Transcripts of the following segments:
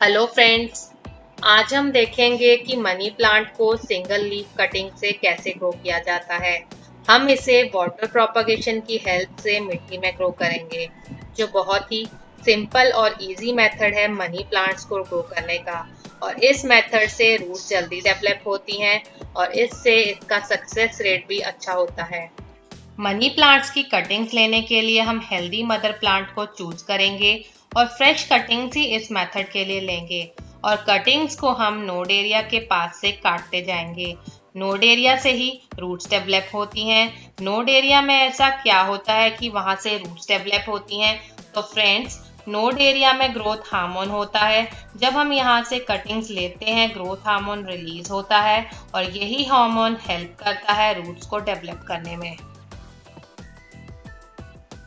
Hello friends, आज हम देखेंगे कि मनी प्लांट को सिंगल लीफ कटिंग से कैसे ग्रो किया जाता है। हम इसे वाटर प्रोपगेशन की हेल्प से मिट्टी में ग्रो करेंगे, जो बहुत ही सिंपल और इजी मेथड है मनी प्लांट्स को ग्रो करने का। और इस मेथड से रूट जल्दी डेवलप होती हैं और इससे इसका सक्सेस रेट भी अच्छा होता है। मनी प्लांट्स की कटिंग्स लेने के लिए हम हेल्दी मदर प्लांट को चूज करेंगे और फ्रेश कटिंग्स ही इस मेथड के लिए लेंगे। और कटिंग्स को हम नोड एरिया के पास से काटते जाएंगे। नोड एरिया से ही रूट्स डेवलप होती हैं। नोड एरिया में ऐसा क्या होता है कि वहां से रूट्स डेवलप होती हैं? तो फ्रेंड्स, नोड एरिया में ग्रोथ हार्मोन होता है। जब हम यहाँ से कटिंग्स लेते हैं, ग्रोथ हार्मोन रिलीज होता है और यही हार्मोन हेल्प करता है रूट्स को डेवलप करने में।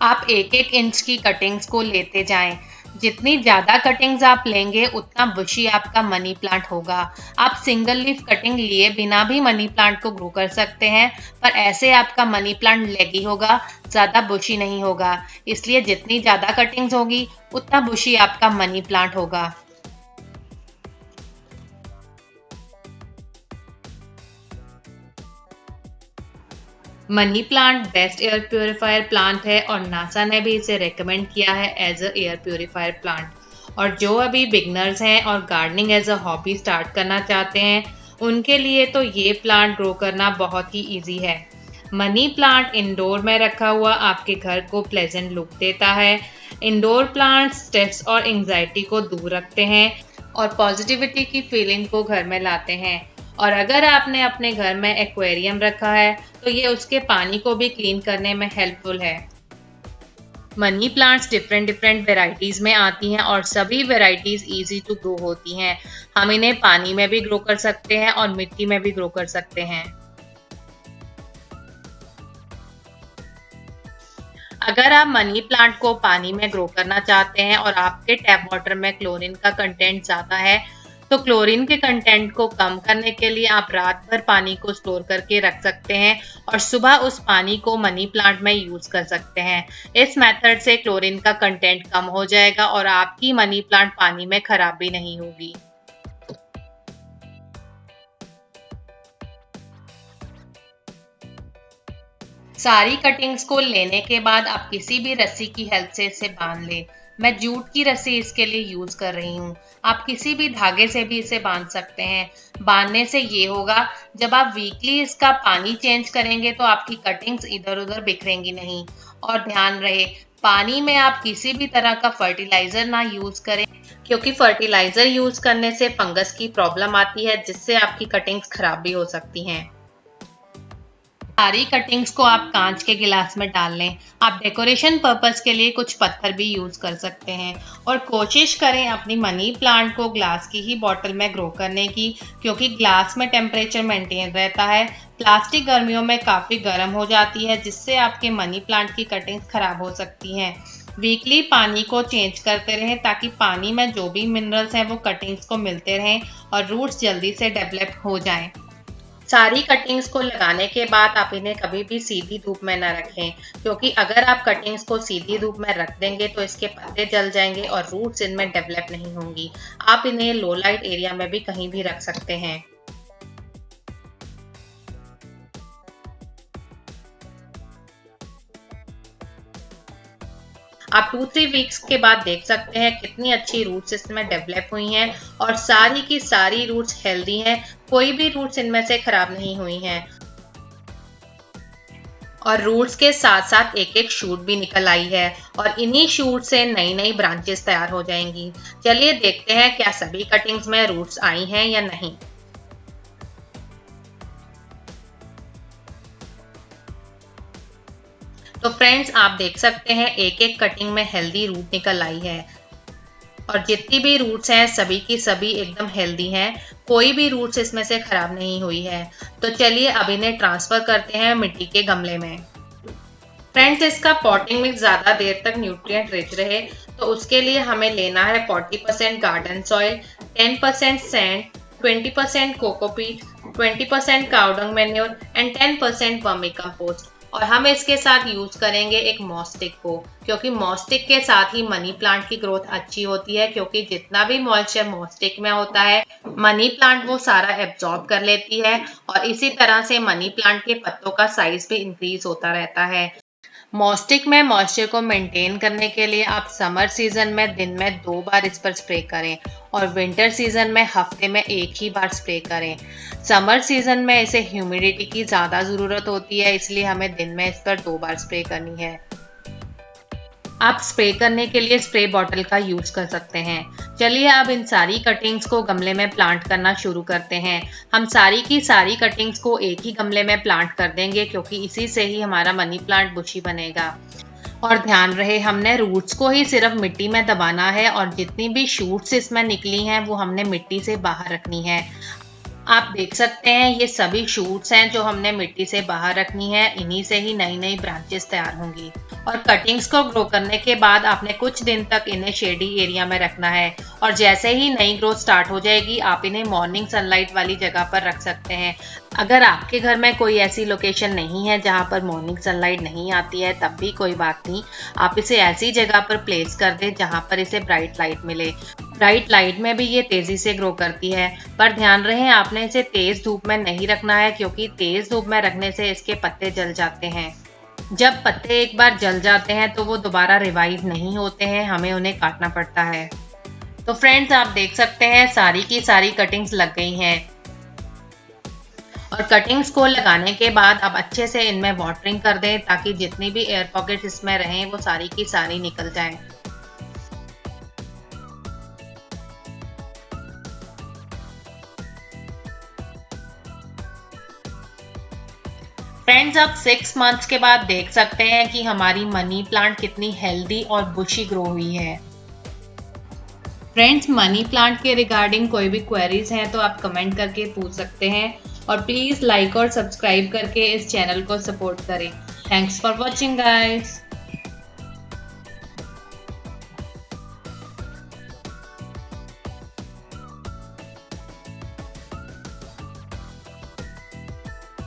आप एक एक इंच की कटिंग्स को लेते जाएं। जितनी ज़्यादा कटिंग्स आप लेंगे उतना बुशी आपका मनी प्लांट होगा। आप सिंगल लीफ कटिंग लिए बिना भी मनी प्लांट को ग्रो कर सकते हैं, पर ऐसे आपका मनी प्लांट लेगी होगा, ज़्यादा बुशी नहीं होगा। इसलिए जितनी ज़्यादा कटिंग्स होगी उतना बुशी आपका मनी प्लांट होगा। Money plant best air purifier plant है और नासा ने भी इसे रेकमेंड किया है as a air purifier plant. और जो अभी बिगनर्स हैं और gardening as a hobby start करना चाहते हैं, उनके लिए तो ये प्लांट ग्रो करना बहुत ही इजी है। मनी प्लांट इंडोर में रखा हुआ आपके घर को प्लेजेंट लुक देता है। इंडोर प्लांट स्ट्रेस और एंजाइटी को दूर रखते हैं और पॉजिटिविटी की फीलिंग को घर में लाते हैं। और अगर आपने अपने घर में एक्वेरियम रखा है तो ये उसके पानी को भी क्लीन करने में हेल्पफुल है। Money plants different different varieties में आती हैं और सभी वेराइटीज इजी टू ग्रो होती हैं। हम इन्हें पानी में भी ग्रो कर सकते हैं और मिट्टी में भी ग्रो कर सकते हैं। अगर आप मनी प्लांट को पानी में ग्रो करना चाहते हैं और आपके टैप वाटर में क्लोरीन का कंटेंट ज़्यादा है, तो क्लोरीन के कंटेंट को कम करने के लिए आप रात भर पानी को स्टोर करके रख सकते हैं और सुबह उस पानी को मनी प्लांट में यूज कर सकते हैं। इस मेथड से क्लोरीन का कंटेंट कम हो जाएगा और आपकी मनी प्लांट पानी में खराब भी नहीं होगी। सारी कटिंग्स को लेने के बाद आप किसी भी रस्सी की हेल्प से इसे बांध लें। मैं जूट की रस्सी इसके लिए यूज कर रही हूँ। आप किसी भी धागे से भी इसे बांध सकते हैं। बांधने से ये होगा, जब आप वीकली इसका पानी चेंज करेंगे तो आपकी कटिंग्स इधर उधर बिखरेंगी नहीं। और ध्यान रहे, पानी में आप किसी भी तरह का फर्टिलाइजर ना यूज करें, क्योंकि फर्टिलाइजर यूज करने से फंगस की प्रॉब्लम आती है, जिससे आपकी कटिंग्स खराब भी हो सकती हैं। सारी कटिंग्स को आप कांच के गिलास में डाल लें। आप डेकोरेशन पर्पस के लिए कुछ पत्थर भी यूज कर सकते हैं। और कोशिश करें अपनी मनी प्लांट को ग्लास की ही बॉटल में ग्रो करने की, क्योंकि ग्लास में टेम्परेचर मेंटेन रहता है। प्लास्टिक गर्मियों में काफ़ी गर्म हो जाती है, जिससे आपके मनी प्लांट की कटिंग्स खराब हो सकती हैं। वीकली पानी को चेंज करते रहें ताकि पानी में जो भी मिनरल्स हैं वो कटिंग्स को मिलते रहें और रूट्स जल्दी से डेवलप हो जाएं। सारी कटिंग्स को लगाने के बाद आप इन्हें कभी भी सीधी धूप में न रखें, क्योंकि अगर आप कटिंग्स को सीधी धूप में रख देंगे तो इसके पत्ते जल जाएंगे और रूट्स इनमें डेवलप नहीं होंगी। आप इन्हें लो लाइट एरिया में भी कहीं भी रख सकते हैं। आप 2-3 वीक्स के बाद देख सकते हैं कितनी अच्छी रूट्स इसमें डेवलप हुई हैं और सारी की सारी रूट्स हेल्दी हैं। कोई भी रूट्स इनमें से खराब नहीं हुई हैं। और रूट्स के साथ साथ एक एक शूट भी निकल आई है और इन्हीं शूट से नई नई ब्रांचेस तैयार हो जाएंगी। चलिए देखते हैं क्या सभी कटिंग्स में रूट्स आई हैं या नहीं। तो फ्रेंड्स, आप देख सकते हैं एक एक कटिंग में हेल्दी रूट निकल आई है और जितनी भी रूट्स हैं सभी की सभी एकदम हेल्दी हैं। कोई भी रूट्स इसमें से खराब नहीं हुई है। तो चलिए अब इन्हें ट्रांसफर करते हैं मिट्टी के गमले में। फ्रेंड्स, इसका पॉटिंग मिक्स ज़्यादा देर तक न्यूट्रिएंट रिच रहे, तो उसके लिए हमें लेना है 40% garden soil, 10% sand, 20% cocopeat, 20% cow dung manure and 10% vermi compost. और हम इसके साथ यूज करेंगे एक मॉस्टिक को, क्योंकि मॉस्टिक के साथ ही मनी प्लांट की ग्रोथ अच्छी होती है, क्योंकि जितना भी मॉइस्चर मॉस्टिक में होता है मनी प्लांट वो सारा एब्जॉर्ब कर लेती है और इसी तरह से मनी प्लांट के पत्तों का साइज भी इंक्रीज होता रहता है। मॉस्टिक में मॉइस्चर को मेंटेन करने के लिए आप समर सीजन में दिन में 2 बार इस पर स्प्रे करें और विंटर सीजन में हफ्ते में 1 ही बार स्प्रे करें। समर सीजन में इसे ह्यूमिडिटी की ज़्यादा ज़रूरत होती है, इसलिए हमें दिन में इस पर 2 बार स्प्रे करनी है। आप स्प्रे करने के लिए स्प्रे बॉटल का यूज कर सकते हैं। चलिए अब इन सारी कटिंग्स को गमले में प्लांट करना शुरू करते हैं। हम सारी की सारी कटिंग्स को एक ही गमले में प्लांट कर देंगे, क्योंकि इसी से ही हमारा मनी प्लांट बुशी बनेगा। और ध्यान रहे हमने रूट्स को ही सिर्फ मिट्टी में दबाना है और जितनी भी शूट्स इसमें निकली हैं वो हमने मिट्टी से बाहर रखनी है। आप देख सकते हैं ये सभी शूट्स हैं जो हमने मिट्टी से बाहर रखनी है, इन्हीं से ही नई नई ब्रांचेस तैयार होंगी। और कटिंग्स को ग्रो करने के बाद आपने कुछ दिन तक इन्हें शेडी एरिया में रखना है और जैसे ही नई ग्रोथ स्टार्ट हो जाएगी आप इन्हें मॉर्निंग सनलाइट वाली जगह पर रख सकते हैं। अगर आपके घर में कोई ऐसी लोकेशन नहीं है जहाँ पर मॉर्निंग सनलाइट नहीं आती है तब भी कोई बात नहीं, आप इसे ऐसी जगह पर प्लेस कर दें जहाँ पर इसे ब्राइट लाइट मिले। ब्राइट लाइट में भी ये तेजी से ग्रो करती है, पर ध्यान रहे आपने इसे तेज धूप में नहीं रखना है, क्योंकि तेज धूप में रखने से इसके पत्ते जल जाते हैं। जब पत्ते एक बार जल जाते हैं तो वो दोबारा रिवाइव नहीं होते हैं, हमें उन्हें काटना पड़ता है। तो फ्रेंड्स आप देख सकते हैं सारी की सारी कटिंग्स लग गई हैं और कटिंग्स को लगाने के बाद अब अच्छे से इनमें वाटरिंग कर दें ताकि जितनी भी एयर पॉकेट्स इसमें रहें वो सारी की सारी निकल जाएं। फ्रेंड्स अब 6 मंथ्स के बाद देख सकते हैं कि हमारी मनी प्लांट कितनी हेल्दी और बुशी ग्रो हुई है। फ्रेंड्स मनी प्लांट के रिगार्डिंग कोई भी क्वेरीज हैं तो आप कमेंट करके पूछ सकते हैं और प्लीज़ लाइक और सब्सक्राइब करके इस चैनल को सपोर्ट करें। Thanks for watching guys.